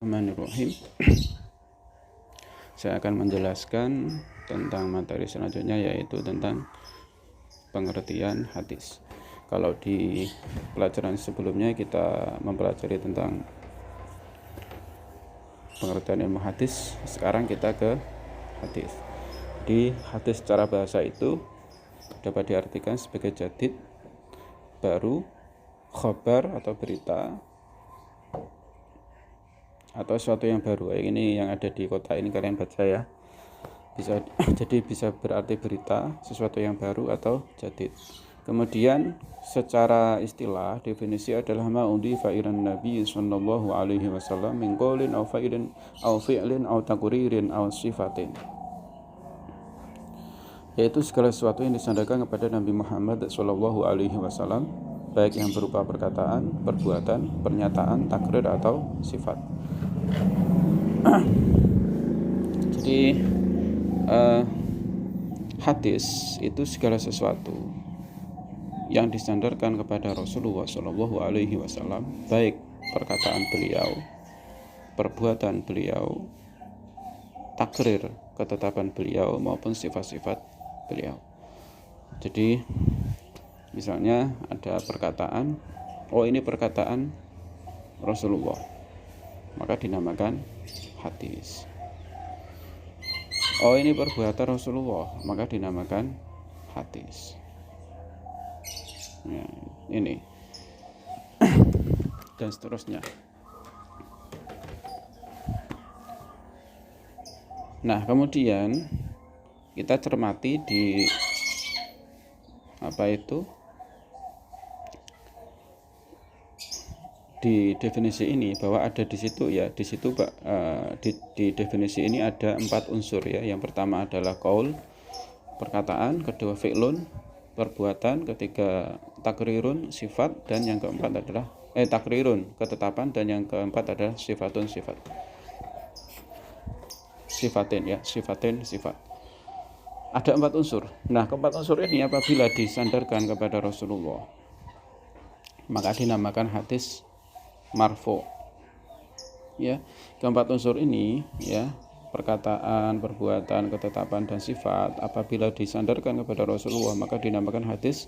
Bismillahirrahmanirrahim. Saya akan menjelaskan tentang materi selanjutnya, yaitu tentang pengertian hadis. Kalau di pelajaran sebelumnya kita mempelajari tentang pengertian ilmu hadis, sekarang kita ke hadis. Di hadis secara bahasa itu dapat diartikan sebagai jadid, baru, khabar atau berita, atau sesuatu yang baru. Ini yang ada di kota ini kalian baca ya. Jadi bisa berarti berita, sesuatu yang baru atau jadid. Kemudian secara istilah definisi adalah ma udhifa ilan nabi sallallahu alaihi wasallam min qaulin aw fa'ilin aw fi'lin aw taqririn aw sifatin, yaitu segala sesuatu yang disandarkan kepada Nabi Muhammad sallallahu alaihi wasallam, baik yang berupa perkataan, perbuatan, pernyataan, takrir atau sifat. Jadi hadis itu segala sesuatu yang disandarkan kepada Rasulullah Shallallahu Alaihi Wasallam, baik perkataan beliau, perbuatan beliau, takrir ketetapan beliau maupun sifat-sifat beliau. Jadi misalnya ada perkataan, oh ini perkataan Rasulullah, maka dinamakan hadis. Oh ini perbuatan Rasulullah, maka dinamakan hadis. Ya, ini dan seterusnya. Nah, kemudian kita cermati di di definisi ini, bahwa ada di situ ya, di situ di definisi ini ada 4 unsur ya. Yang pertama adalah qaul, perkataan, kedua fi'lun, perbuatan, ketiga takrirun, sifat, dan yang keempat adalah takrirun, ketetapan, dan yang keempat adalah sifatun, sifat. Sifatin ya, sifatin, sifat. Ada 4 unsur. Nah, keempat unsur ini apabila disandarkan kepada Rasulullah, maka dinamakan hadis marfu. Ya, keempat unsur ini ya, perkataan, perbuatan, ketetapan, dan sifat, apabila disandarkan kepada Rasulullah maka dinamakan hadis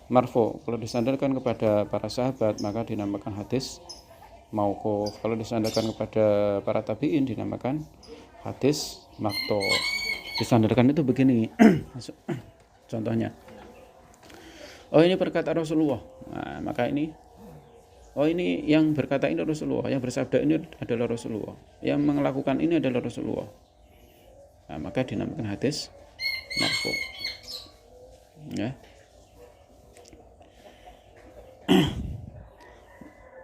marfu. Kalau disandarkan kepada para sahabat maka dinamakan hadis mauquf. Kalau disandarkan kepada para tabi'in dinamakan hadis maqtu. Disandarkan itu begini. Contohnya, oh ini perkataan Rasulullah, nah, maka ini, oh ini yang berkata ini Rasulullah, yang bersabda ini adalah Rasulullah, yang melakukan ini adalah Rasulullah. Nah, maka dinamakan hadis marfu. Ya.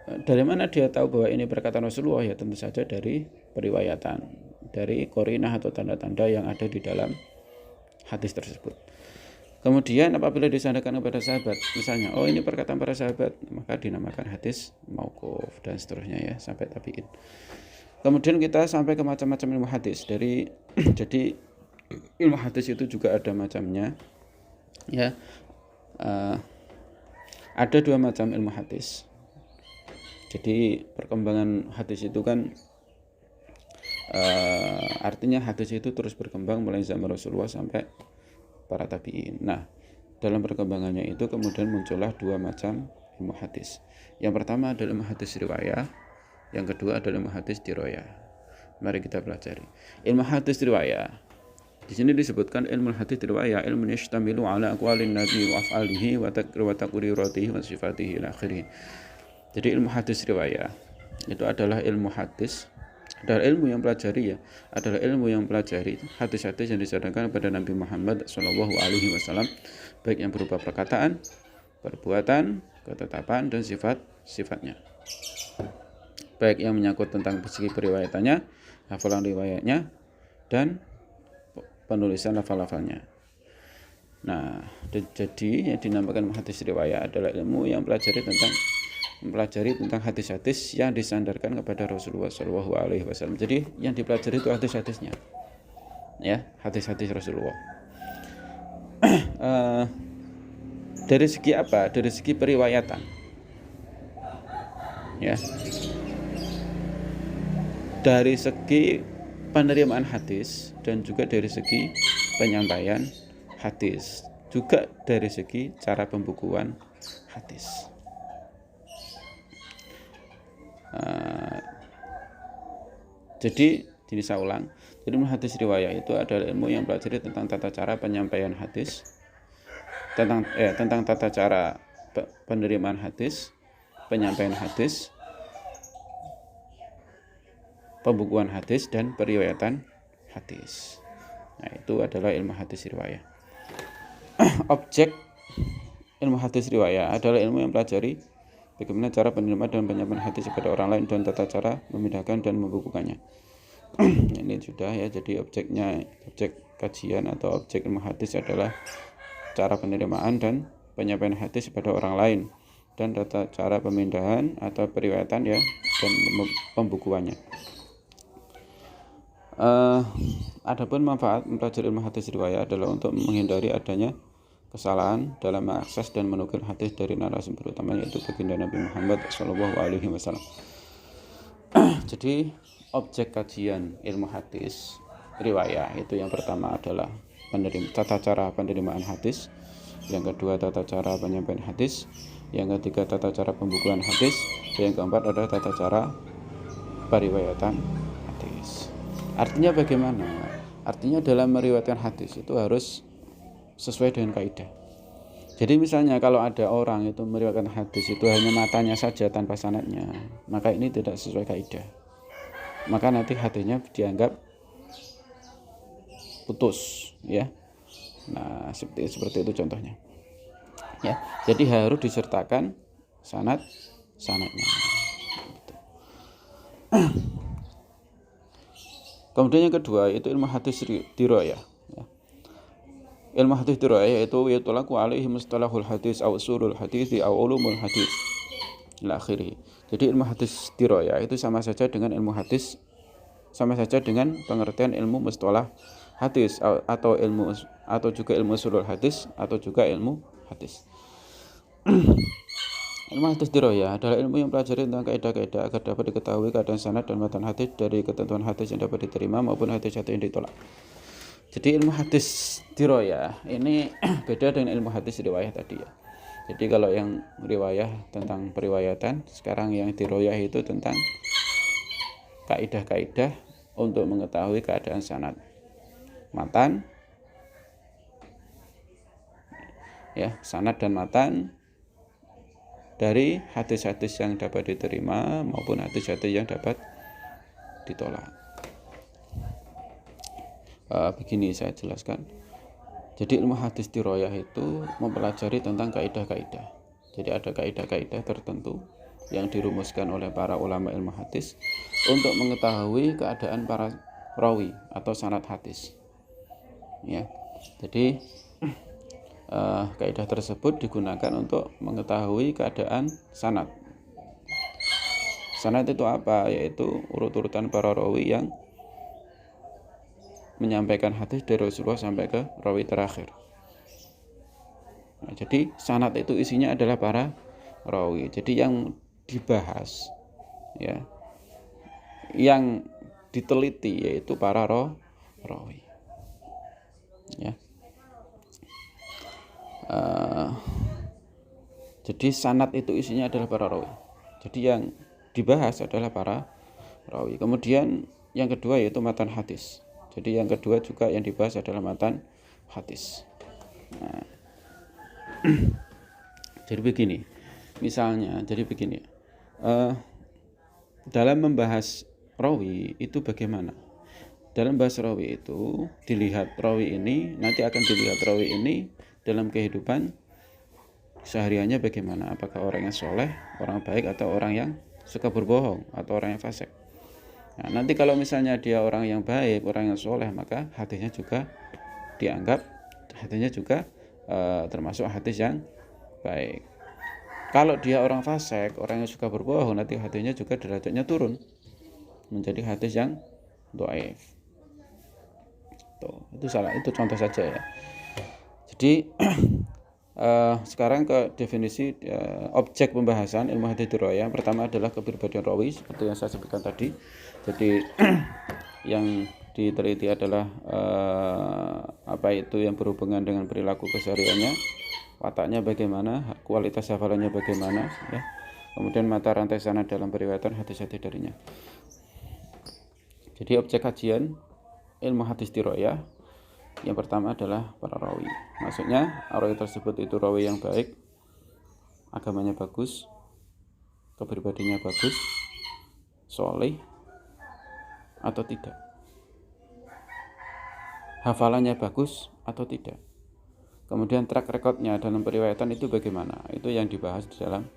Dari mana dia tahu bahwa ini perkataan Rasulullah? Ya tentu saja dari periwayatan, dari qarinah atau tanda-tanda yang ada di dalam hadis tersebut. Kemudian apabila disandarkan kepada sahabat, misalnya, oh ini perkataan para sahabat, maka dinamakan hadis mauquf, dan seterusnya ya, sampai tabi'in. Kemudian kita sampai ke macam-macam ilmu hadis. Jadi ilmu hadis itu juga ada macamnya ya. Ada 2 macam ilmu hadis. Jadi perkembangan hadis itu kan artinya hadis itu terus berkembang mulai zaman Rasulullah sampai para tabi'in. Nah, dalam perkembangannya itu kemudian muncullah 2 macam ilmu hadis. Yang pertama adalah ilmu hadis riwayah, yang kedua adalah ilmu hadis dirayah. Mari kita pelajari. Ilmu hadis riwayah. Di sini disebutkan ilmu hadis riwayah, ilmu yashtamilu ala aqwalin nabi wa af'alihi wa taqriratihi wa sifatihi ila akhirih. Jadi ilmu hadis riwayah itu adalah ilmu hadis, adalah ilmu yang pelajari ya, adalah ilmu yang pelajari hadis-hadis yang disandarkan kepada Nabi Muhammad Shallallahu Alaihi Wasallam, baik yang berupa perkataan, perbuatan, ketetapan, dan sifat-sifatnya, baik yang menyangkut tentang segi periwayatannya, hafalan riwayatnya, dan penulisan lafal-lafalnya. Nah, jadi yang dinamakan hadis riwayah adalah ilmu yang mempelajari tentang hadis-hadis yang disandarkan kepada Rasulullah Shallallahu Alaihi Wasallam. Jadi yang dipelajari itu hadis-hadisnya, ya, hadis-hadis Rasulullah. Dari segi apa? Dari segi periwayatan, ya. dari segi penerimaan hadis dan juga dari segi penyampaian hadis, juga dari segi cara pembukuan hadis. Jadi saya ulang, jadi ilmu hadis riwayah itu adalah ilmu yang pelajari tentang tata cara penyampaian hadis, tentang tata cara penerimaan hadis, penyampaian hadis, pembukuan hadis, dan periwayatan hadis. Nah, itu adalah ilmu hadis riwayah. Objek ilmu hadis riwayah adalah ilmu yang pelajari bagaimana cara penerimaan dan penyampaian hadis kepada orang lain dan tata cara memindahkan dan membukukannya. Ini sudah ya, jadi objek kajian atau objek ilmu hadis adalah cara penerimaan dan penyampaian hadis kepada orang lain dan tata cara pemindahan atau periwayatan ya, dan pembukuannya. Adapun manfaat mempelajari ilmu hadis riwayah adalah untuk menghindari adanya kesalahan dalam mengakses dan menukil hadis dari narasumber utamanya, yaitu baginda Nabi Muhammad SAW. Jadi objek kajian ilmu hadis riwayah itu yang pertama adalah tata cara penerimaan hadis, yang kedua tata cara penyampaian hadis, yang ketiga tata cara pembukuan hadis, dan yang keempat adalah tata cara periwayatan hadis. Artinya bagaimana? Artinya dalam meriwayatkan hadis itu harus sesuai dengan kaidah. Jadi misalnya kalau ada orang itu meriwayatkan hadis itu hanya matanya saja tanpa sanadnya, maka ini tidak sesuai kaidah. Maka nanti hadisnya dianggap putus, ya. Nah, seperti itu contohnya. Ya, jadi harus disertakan sanadnya. Kemudian yang kedua yaitu ilmu hadis dirayah. Ya. Ilmu hadis dirayah yaitu yutlaku alaihi mustalahul hadis aw usulul hadis aw ulumul hadis ila akhirih. Jadi ilmu hadis dirayah itu sama saja dengan pengertian ilmu mustalah hadis atau juga ilmu usulul hadis atau juga ilmu hadis. Ilmu hadis dirayah adalah ilmu yang pelajari tentang kaidah-kaidah agar dapat diketahui keadaan sanad dan matan hadis dari ketentuan hadis yang dapat diterima maupun hadis-hadis yang ditolak. Jadi ilmu hadis dirayah ini beda dengan ilmu hadis riwayah tadi ya. Jadi kalau yang riwayah tentang periwayatan, sekarang yang dirayah itu tentang kaidah-kaidah untuk mengetahui keadaan sanad, matan, ya, sanad dan matan dari hadis-hadis yang dapat diterima maupun hadis-hadis yang dapat ditolak. Begini saya jelaskan. Jadi ilmu hadis dirayah itu mempelajari tentang kaidah-kaidah. Jadi ada kaidah-kaidah tertentu yang dirumuskan oleh para ulama ilmu hadis untuk mengetahui keadaan para rawi atau sanad hadis. Ya. Jadi kaidah tersebut digunakan untuk mengetahui keadaan sanad. Sanad itu apa? Yaitu urut-urutan para rawi yang menyampaikan hadis dari Rasulullah sampai ke rawi terakhir. Nah, jadi sanad itu isinya adalah para rawi. Jadi yang dibahas, ya, yang diteliti yaitu para rawi. Ya. Jadi sanad itu isinya adalah para rawi. Jadi yang dibahas adalah para rawi. Kemudian yang kedua yaitu matan hadis. Jadi yang kedua juga yang dibahas adalah matan hadis. Nah, jadi begini, misalnya, dalam membahas rawi itu bagaimana? Dalam bahas rawi itu dilihat rawi ini, nanti akan dilihat rawi ini dalam kehidupan sehariannya bagaimana, apakah orang yang soleh, orang baik, atau orang yang suka berbohong, atau orang yang fasik. Nah, nanti kalau misalnya dia orang yang baik, orang yang soleh, maka hadisnya juga dianggap termasuk hadis yang baik. Kalau dia orang fasik, orang yang suka berbohong, nanti hadisnya juga derajatnya turun menjadi hadis yang dhaif. Itu contoh saja ya. Jadi Sekarang ke definisi objek pembahasan ilmu hadits riwayah. Pertama adalah kepribadian rawi seperti yang saya sebutkan tadi. Jadi yang diteliti adalah apa itu yang berhubungan dengan perilaku kesehariannya, wataknya bagaimana, kualitas hafalannya bagaimana, ya. Kemudian mata rantai sanad dalam periwayatan hadis-hadis darinya. Jadi objek kajian ilmu hadits riwayah yang pertama adalah para rawi. Maksudnya rawi tersebut itu rawi yang baik, agamanya bagus, kepribadiannya bagus, soleh atau tidak, hafalannya bagus atau tidak, kemudian track recordnya dalam periwayatan itu bagaimana. Itu yang dibahas di dalam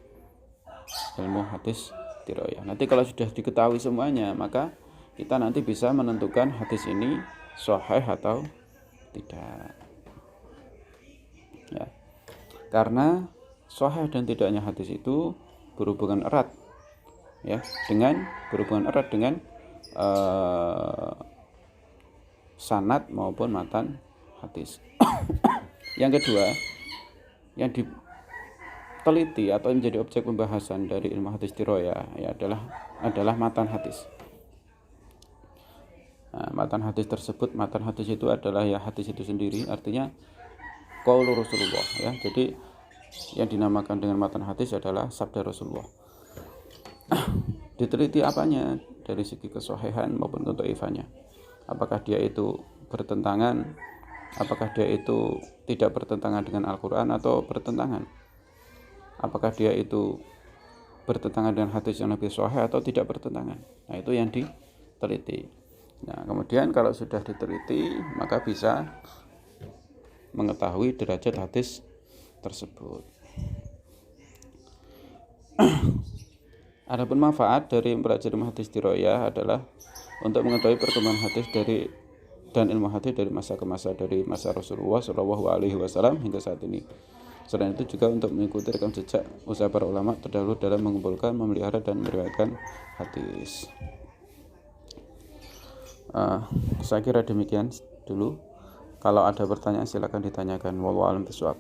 ilmu hadis riwayah. Nanti kalau sudah diketahui semuanya, maka kita nanti bisa menentukan hadis ini sahih atau tidak, ya. Karena sahih dan tidaknya hadis itu berhubungan erat, ya, dengan sanad maupun matan hadis. Yang kedua yang diteliti atau menjadi objek pembahasan dari ilmu hadis riwayah, ya, adalah matan hadis. Nah, matan hadis tersebut, matan hadis itu adalah ya hadis itu sendiri, artinya qaul Rasulullah, ya. Jadi yang dinamakan dengan matan hadis adalah sabda Rasulullah. Diteliti apanya? Dari segi kesahihan maupun kedhaifannya. Apakah dia itu bertentangan, apakah dia itu tidak bertentangan dengan Al-Qur'an atau bertentangan? Apakah dia itu bertentangan dengan hadis yang lebih sahih atau tidak bertentangan? Nah, itu yang diteliti. Nah, kemudian kalau sudah diteliti, maka bisa mengetahui derajat hadis tersebut. Adapun manfaat dari mempelajari hadis riwayah adalah untuk mengetahui perkembangan hadis dan ilmu hadis dari masa ke masa, dari masa Rasulullah SAW hingga saat ini. Selain itu juga untuk mengikuti rekam jejak usaha para ulama terdahulu dalam mengumpulkan, memelihara dan meriwayatkan hadis. Saya kira demikian dulu. Kalau ada pertanyaan silakan ditanyakan. Wallahu a'lam bishawab.